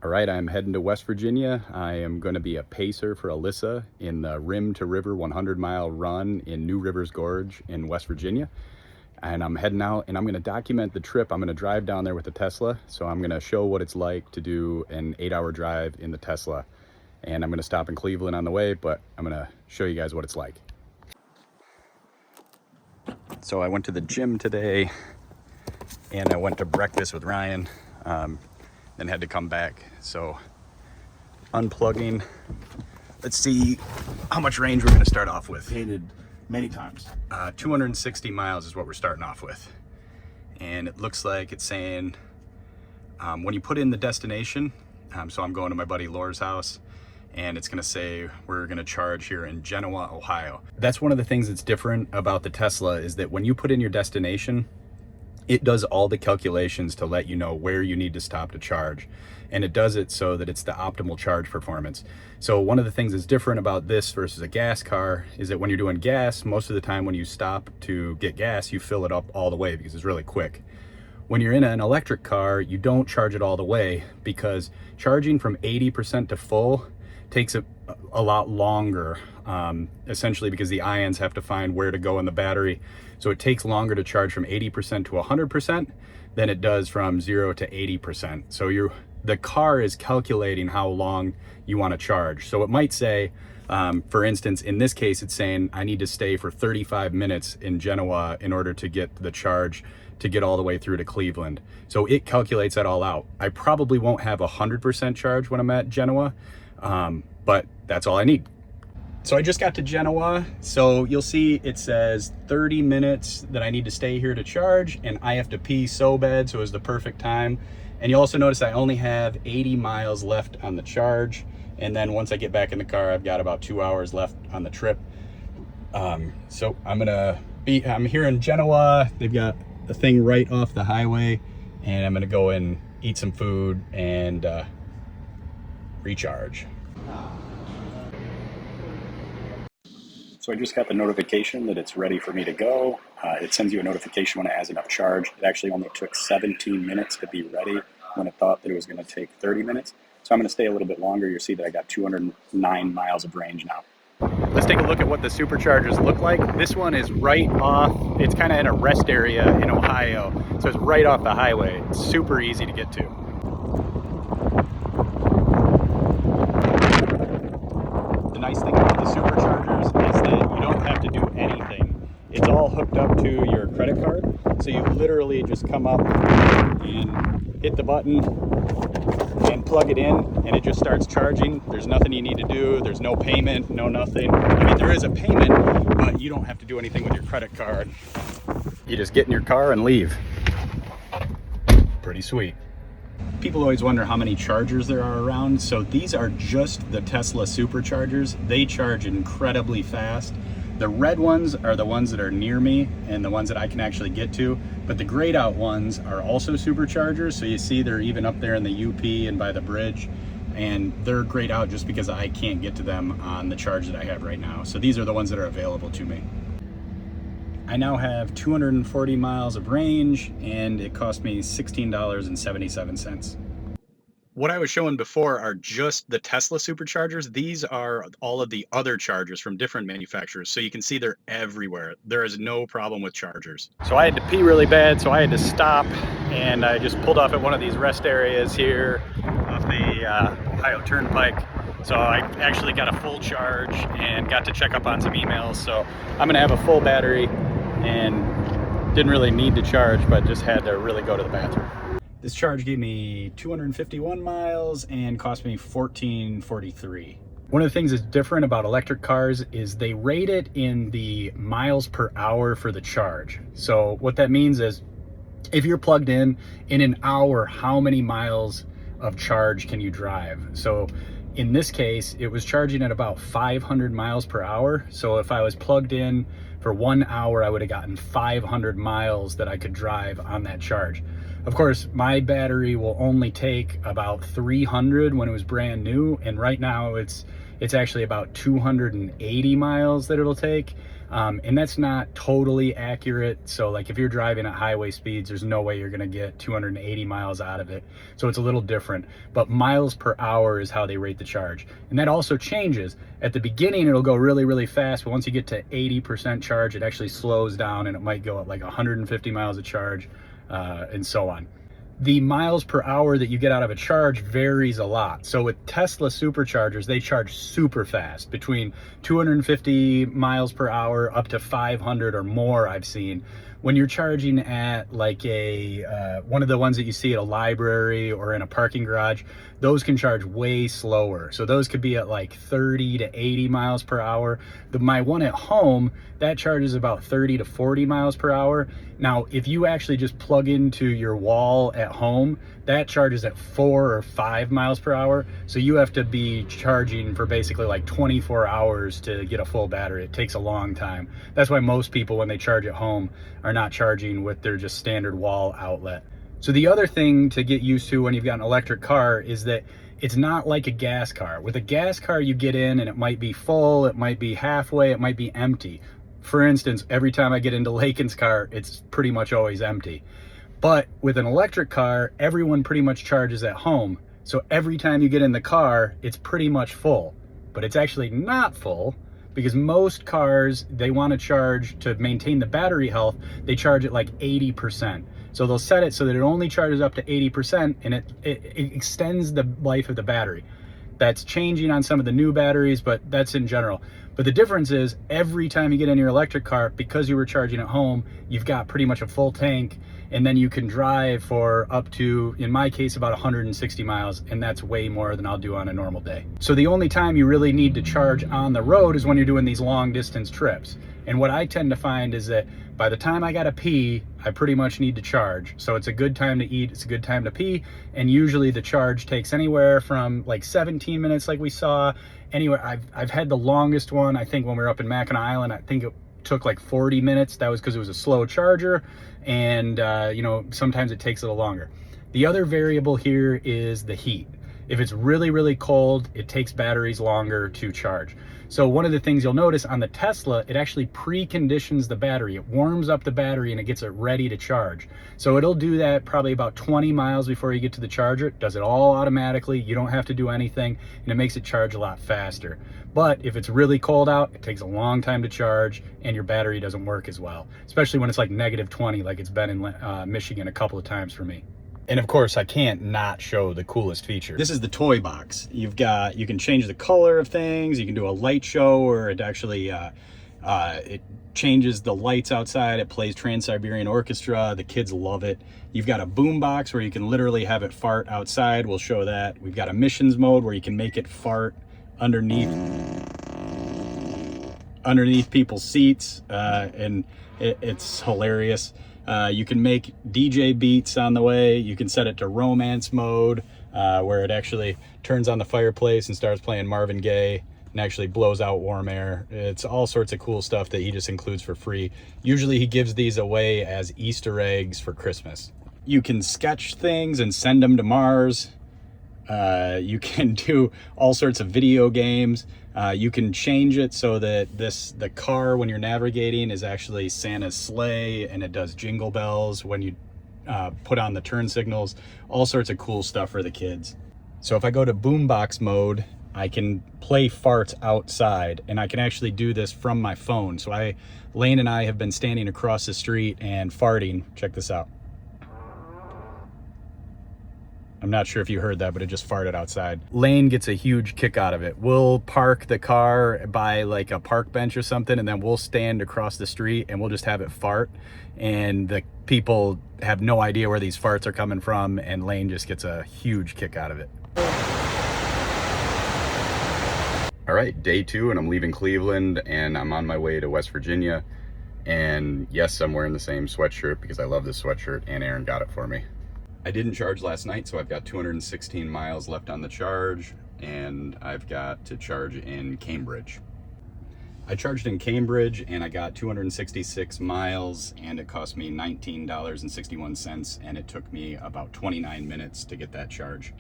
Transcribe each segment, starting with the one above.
All right, I'm heading to West Virginia. I am going to be a pacer for Alyssa in the Rim to River 100-mile run in New River Gorge in West Virginia. And I'm heading out and I'm going to document the trip. I'm going to drive down there with the Tesla. So I'm going to show what it's like to do an 8-hour drive in the Tesla. And I'm going to stop in Cleveland on the way, but I'm going to show you guys what it's like. So I went to the gym today and I went to breakfast with Ryan. Then had to come back. So unplugging. Let's see how much range we're going to start off with. Painted many times. 260 miles is what we're starting off with. And it looks like it's saying when you put in the destination, so I'm going to my buddy Laura's house, and it's going to say we're going to charge here in Genoa, Ohio. That's one of the things that's different about the Tesla, is that when you put in your destination, it does all the calculations to let you know where you need to stop to charge. And it does it so that it's the optimal charge performance. So one of the things that's different about this versus a gas car is that when you're doing gas, most of the time when you stop to get gas, you fill it up all the way because it's really quick. When you're in an electric car, you don't charge it all the way because charging from 80% to full takes a lot longer, essentially because the ions have to find where to go in the battery. So it takes longer to charge from 80% to 100% than it does from 0 to 80%. So the car is calculating how long you want to charge. So it might say, for instance, in this case, it's saying I need to stay for 35 minutes in Genoa in order to get the charge to get all the way through to Cleveland. So it calculates that all out. I probably won't have 100% charge when I'm at Genoa, but that's all I need. So I just got to Genoa, so you'll see it says 30 minutes that I need to stay here to charge, and I have to pee so bad, so it was the perfect time. And you'll also notice I only have 80 miles left on the charge, and then once I get back in the car, I've got about 2 hours left on the trip. So I'm here in Genoa. They've got the thing right off the highway, and I'm gonna go and eat some food and recharge. So I just got the notification that it's ready for me to go. It sends you a notification when it has enough charge. It actually only took 17 minutes to be ready when it thought that it was going to take 30 minutes. So I'm going to stay a little bit longer. You'll see that I got 209 miles of range now. Let's take a look at what the superchargers look like. This one is right off, it's kind of in a rest area in Ohio. So it's right off the highway. It's super easy to get to. The nice thing about the superchargers is that you don't have to do anything. It's all hooked up to your credit card. So you literally just come up and hit the button and plug it in, and it just starts charging. There's nothing you need to do. There's no payment, no nothing. I mean, there is a payment, but you don't have to do anything with your credit card. You just get in your car and leave. Pretty sweet. People always wonder how many chargers there are around. So these are just the Tesla superchargers. They charge incredibly fast. The red ones are the ones that are near me and the ones that I can actually get to, but the grayed out ones are also superchargers. So you see they're even up there in the UP and by the bridge, and they're grayed out just because I can't get to them on the charge that I have right now. So these are the ones that are available to me. I now have 240 miles of range, and it cost me $16.77. What I was showing before are just the Tesla superchargers. These are all of the other chargers from different manufacturers. So you can see they're everywhere. There is no problem with chargers. So I had to pee really bad, so I had to stop, and I just pulled off at one of these rest areas here off the Ohio Turnpike. So I actually got a full charge and got to check up on some emails. So I'm gonna have a full battery and didn't really need to charge, but just had to really go to the bathroom. This charge gave me 251 miles and cost me $14.43. One of the things that's different about electric cars is they rate it in the miles per hour for the charge. So what that means is if you're plugged in an hour, how many miles of charge can you drive? So in this case, it was charging at about 500 miles per hour. So if I was plugged in for 1 hour, I would have gotten 500 miles that I could drive on that charge. Of course, my battery will only take about 300 when it was brand new, and right now it's it's actually about 280 miles that it'll take. And that's not totally accurate. So like if you're driving at highway speeds, there's no way you're gonna get 280 miles out of it. So it's a little different, but miles per hour is how they rate the charge. And that also changes. At the beginning, it'll go really, really fast, but once you get to 80% charge, it actually slows down and it might go at like 150 miles of charge, and so on. The miles per hour that you get out of a charge varies a lot. So with Tesla superchargers, they charge super fast, between 250 miles per hour up to 500 or more I've seen. When you're charging at like a one of the ones that you see at a library or in a parking garage, those can charge way slower. So those could be at like 30 to 80 miles per hour. My one at home, that charges about 30 to 40 miles per hour. Now, if you actually just plug into your wall at home, that charges at 4 or 5 miles per hour. So you have to be charging for basically like 24 hours to get a full battery. It takes a long time. That's why most people, when they charge at home, are not charging with their just standard wall outlet. So the other thing to get used to when you've got an electric car is that it's not like a gas car. With a gas car, you get in and it might be full, it might be halfway, it might be empty. For instance, every time I get into Lakin's car, it's pretty much always empty. But with an electric car, everyone pretty much charges at home. So every time you get in the car, it's pretty much full. But it's actually not full, because most cars, they want to charge to maintain the battery health, they charge at like 80%. So they'll set it so that it only charges up to 80% and it extends the life of the battery. That's changing on some of the new batteries, but that's in general. But the difference is every time you get in your electric car, because you were charging at home, you've got pretty much a full tank, and then you can drive for up to, in my case, about 160 miles, and that's way more than I'll do on a normal day. So the only time you really need to charge on the road is when you're doing these long distance trips. And what I tend to find is that by the time I gotta pee, I pretty much need to charge. So it's a good time to eat, it's a good time to pee, and usually the charge takes anywhere from like 17 minutes like we saw. Anywhere, I've had the longest one, I think when we were up in Mackinac Island, I think it took like 40 minutes. That was because it was a slow charger, and you know, sometimes it takes a little longer. The other variable here is the heat. If it's really, really cold, it takes batteries longer to charge. So one of the things you'll notice on the Tesla, it actually preconditions the battery. It warms up the battery and it gets it ready to charge. So it'll do that probably about 20 miles before you get to the charger. It does it all automatically. You don't have to do anything, and it makes it charge a lot faster. But if it's really cold out, it takes a long time to charge and your battery doesn't work as well, especially when it's like -20 like it's been in Michigan a couple of times for me. And of course, I can't not show the coolest feature. This is the toy box. You can change the color of things. You can do a light show, or it actually, it changes the lights outside. It plays Trans-Siberian Orchestra. The kids love it. You've got a boom box where you can literally have it fart outside. We'll show that. We've got emissions mode where you can make it fart underneath people's seats, and it's hilarious. You can make DJ beats on the way. You can set it to romance mode, where it actually turns on the fireplace and starts playing Marvin Gaye and actually blows out warm air. It's all sorts of cool stuff that he just includes for free. Usually he gives these away as Easter eggs for Christmas. You can sketch things and send them to Mars. You can do all sorts of video games. You can change it so that the car, when you're navigating, is actually Santa's sleigh, and it does jingle bells when you put on the turn signals. All sorts of cool stuff for the kids. So if I go to boombox mode, I can play farts outside, and I can actually do this from my phone. So Lane and I have been standing across the street and farting. Check this out. I'm not sure if you heard that, but it just farted outside. Lane gets a huge kick out of it. We'll park the car by like a park bench or something, and then we'll stand across the street and we'll just have it fart. And the people have no idea where these farts are coming from, and Lane just gets a huge kick out of it. All right, day 2, and I'm leaving Cleveland and I'm on my way to West Virginia. And yes, I'm wearing the same sweatshirt because I love this sweatshirt and Aaron got it for me. I didn't charge last night, so I've got 216 miles left on the charge, and I've got to charge in Cambridge. I charged in Cambridge and I got 266 miles, and it cost me $19.61, and it took me about 29 minutes to get that charge.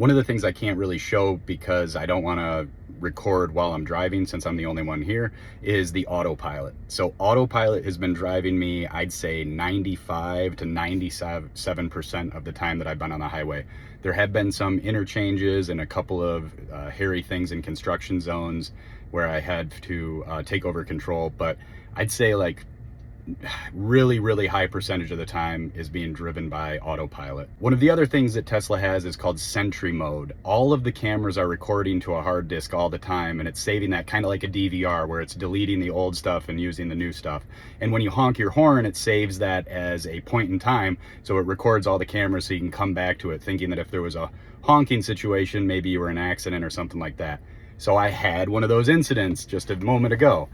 One of the things I can't really show because I don't want to record while I'm driving, since I'm the only one here, is the autopilot. So autopilot has been driving me, I'd say 95 to 97% of the time that I've been on the highway. There have been some interchanges and a couple of hairy things in construction zones where I had to take over control, but I'd say like really high percentage of the time is being driven by autopilot. One of the other things that Tesla has is called Sentry mode. All of the cameras are recording to a hard disk all the time, and it's saving that kind of like a DVR where it's deleting the old stuff and using the new stuff. And when you honk your horn, it saves that as a point in time, so it records all the cameras so you can come back to it thinking that if there was a honking situation, maybe you were in an accident or something like that. So I had one of those incidents just a moment ago.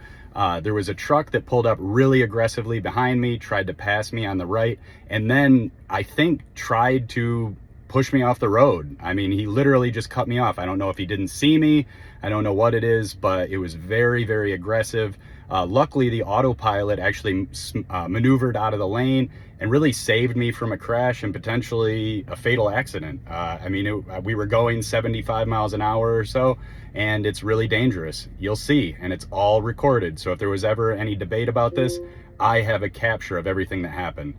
There was a truck that pulled up really aggressively behind me, tried to pass me on the right, and then I think tried to push me off the road. I mean, he literally just cut me off. I don't know if he didn't see me. I don't know what it is, but it was very aggressive. Luckily, the autopilot actually maneuvered out of the lane and really saved me from a crash and potentially a fatal accident. I mean, we were going 75 miles an hour or so, and it's really dangerous. You'll see, and it's all recorded. So if there was ever any debate about this, I have a capture of everything that happened.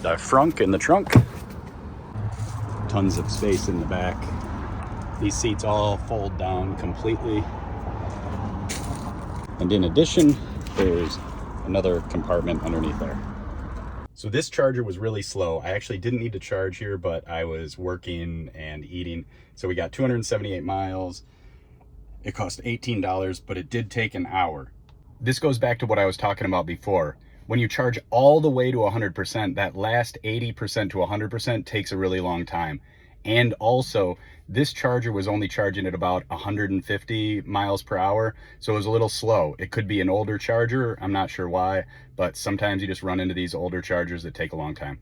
The frunk in the trunk. Tons of space in the back. These seats all fold down completely. And in addition, there's another compartment underneath there. So this charger was really slow. I actually didn't need to charge here, but I was working and eating. So we got 278 miles. It cost $18, but it did take an hour. This goes back to what I was talking about before. When you charge all the way to 100%, that last 80% to 100% takes a really long time. And also, this charger was only charging at about 150 miles per hour, so it was a little slow. It could be an older charger, I'm not sure why, but sometimes you just run into these older chargers that take a long time.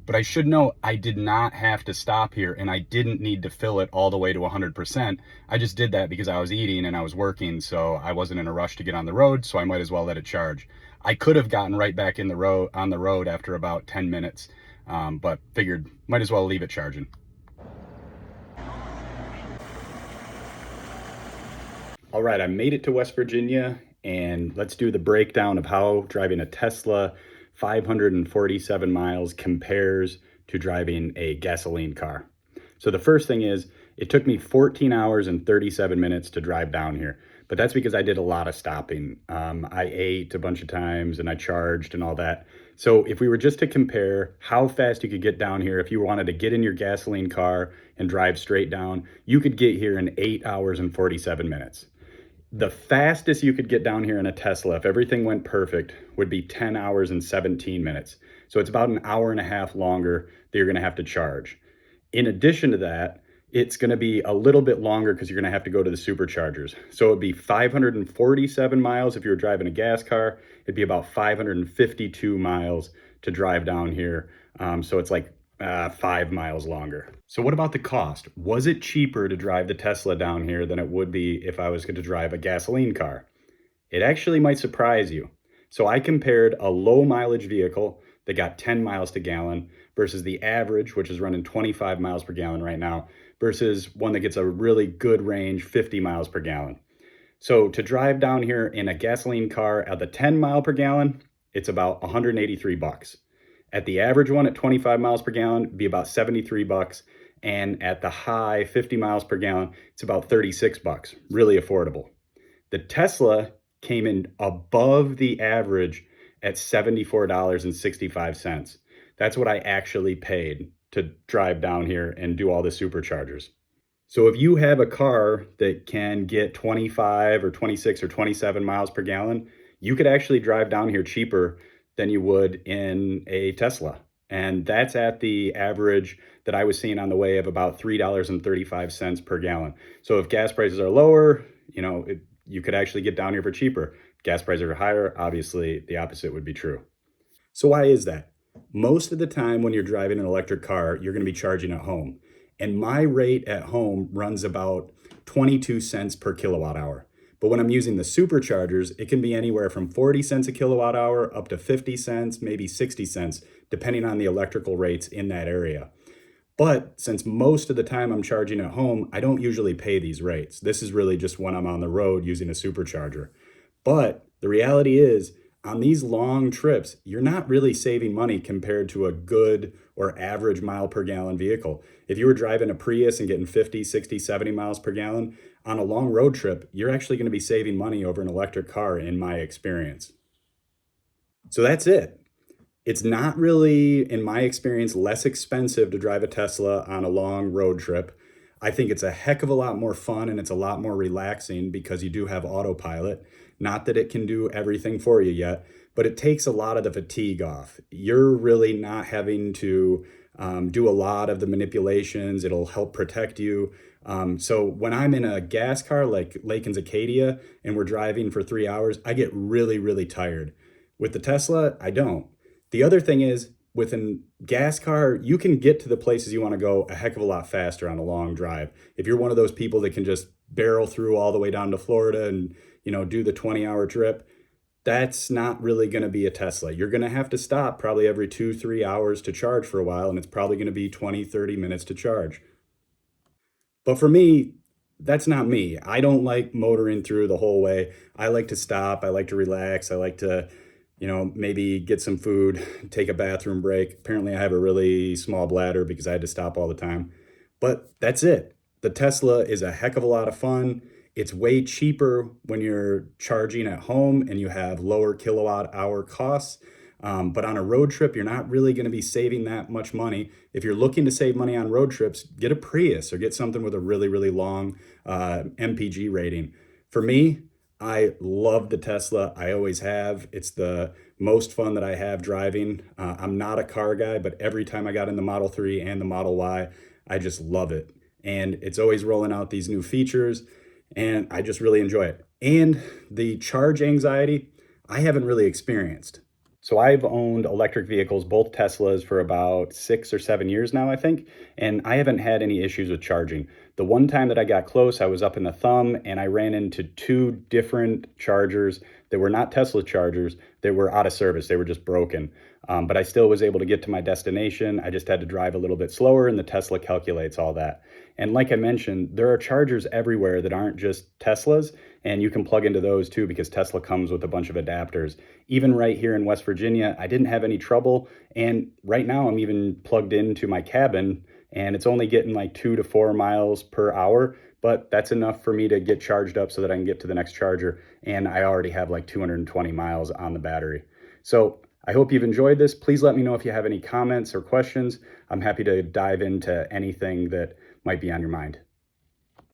But I should note, I did not have to stop here, and I didn't need to fill it all the way to 100%. I just did that because I was eating and I was working, so I wasn't in a rush to get on the road, so I might as well let it charge. I could have gotten right back on the road after about 10 minutes, but figured might as well leave it charging. All right, I made it to West Virginia, and let's do the breakdown of how driving a Tesla 547 miles compares to driving a gasoline car. So the first thing is, it took me 14 hours and 37 minutes to drive down here, but that's because I did a lot of stopping. I ate a bunch of times and I charged and all that. So if we were just to compare how fast you could get down here, if you wanted to get in your gasoline car and drive straight down, you could get here in 8 hours and 47 minutes. The fastest you could get down here in a Tesla, if everything went perfect, would be 10 hours and 17 minutes. So it's about an hour and a half longer that you're gonna have to charge. In addition to that, it's gonna be a little bit longer because you're gonna have to go to the superchargers. So it'd be 547 miles if you were driving a gas car. It'd be about 552 miles to drive down here. So it's like 5 miles longer. So what about the cost? Was it cheaper to drive the Tesla down here than it would be if I was going to drive a gasoline car? It actually might surprise you. So I compared a low mileage vehicle that got 10 miles to gallon versus the average, which is running 25 miles per gallon right now, versus one that gets a really good range, 50 miles per gallon. So to drive down here in a gasoline car at the 10 mile per gallon, it's about 183 bucks. At the average one at 25 miles per gallon, it'd be about 73 bucks. And at the high 50 miles per gallon, it's about 36 bucks, really affordable. The Tesla came in above the average at $74.65. That's what I actually paid to drive down here and do all the superchargers. So if you have a car that can get 25 or 26 or 27 miles per gallon, you could actually drive down here cheaper than you would in a Tesla. And that's at the average that I was seeing on the way of about $3.35 per gallon. So if gas prices are lower, you could actually get down here for cheaper. If gas prices are higher, obviously the opposite would be true. So why is that? Most of the time when you're driving an electric car, you're going to be charging at home. And my rate at home runs about 22 cents per kilowatt hour. But when I'm using the superchargers, it can be anywhere from 40 cents a kilowatt hour up to 50 cents, maybe 60 cents, depending on the electrical rates in that area. But since most of the time I'm charging at home, I don't usually pay these rates. This is really just when I'm on the road using a supercharger. But the reality is, on these long trips, you're not really saving money compared to a good or average mile per gallon vehicle. If you were driving a Prius and getting 50, 60, 70 miles per gallon, on a long road trip, you're actually going to be saving money over an electric car in my experience. So that's it. It's not really, in my experience, less expensive to drive a Tesla on a long road trip. I think it's a heck of a lot more fun and it's a lot more relaxing because you do have autopilot. Not that it can do everything for you yet, but it takes a lot of the fatigue off. You're really not having to do a lot of the manipulations. It'll help protect you. So when I'm in a gas car like Lansing Acadia and we're driving for 3 hours, I get really, really tired. With the Tesla, I don't. The other thing is, with a gas car, you can get to the places you want to go a heck of a lot faster on a long drive. If you're one of those people that can just barrel through all the way down to Florida and, do the 20-hour trip, that's not really going to be a Tesla. You're going to have to stop probably every 2-3 hours to charge for a while, and it's probably going to be 20-30 minutes to charge. But for me, that's not me. I don't like motoring through the whole way. I like to stop. I like to relax. I like to maybe get some food, take a bathroom break. Apparently I have a really small bladder because I had to stop all the time. But that's it. The Tesla is a heck of a lot of fun. It's way cheaper when you're charging at home and you have lower kilowatt hour costs. But on a road trip, you're not really going to be saving that much money. If you're looking to save money on road trips, get a Prius or get something with a really, really long MPG rating. For me, I love the Tesla. I always have. It's the most fun that I have driving. I'm not a car guy, but every time I got in the Model 3 and the Model Y, I just love it. And it's always rolling out these new features, and I just really enjoy it. And the charge anxiety, I haven't really experienced. So I've owned electric vehicles, both Teslas, for about 6 or 7 years now, I think, and I haven't had any issues with charging. The one time that I got close, I was up in the Thumb and I ran into 2 different chargers that were not Tesla chargers. They were out of service. They were just broken. But I still was able to get to my destination. I just had to drive a little bit slower, and the Tesla calculates all that. And like I mentioned, there are chargers everywhere that aren't just Teslas, and you can plug into those too because Tesla comes with a bunch of adapters. Even right here in West Virginia, I didn't have any trouble. And right now I'm even plugged into my cabin and it's only getting like 2 to 4 miles per hour, but that's enough for me to get charged up so that I can get to the next charger. And I already have like 220 miles on the battery. So I hope you've enjoyed this. Please let me know if you have any comments or questions. I'm happy to dive into anything that might be on your mind.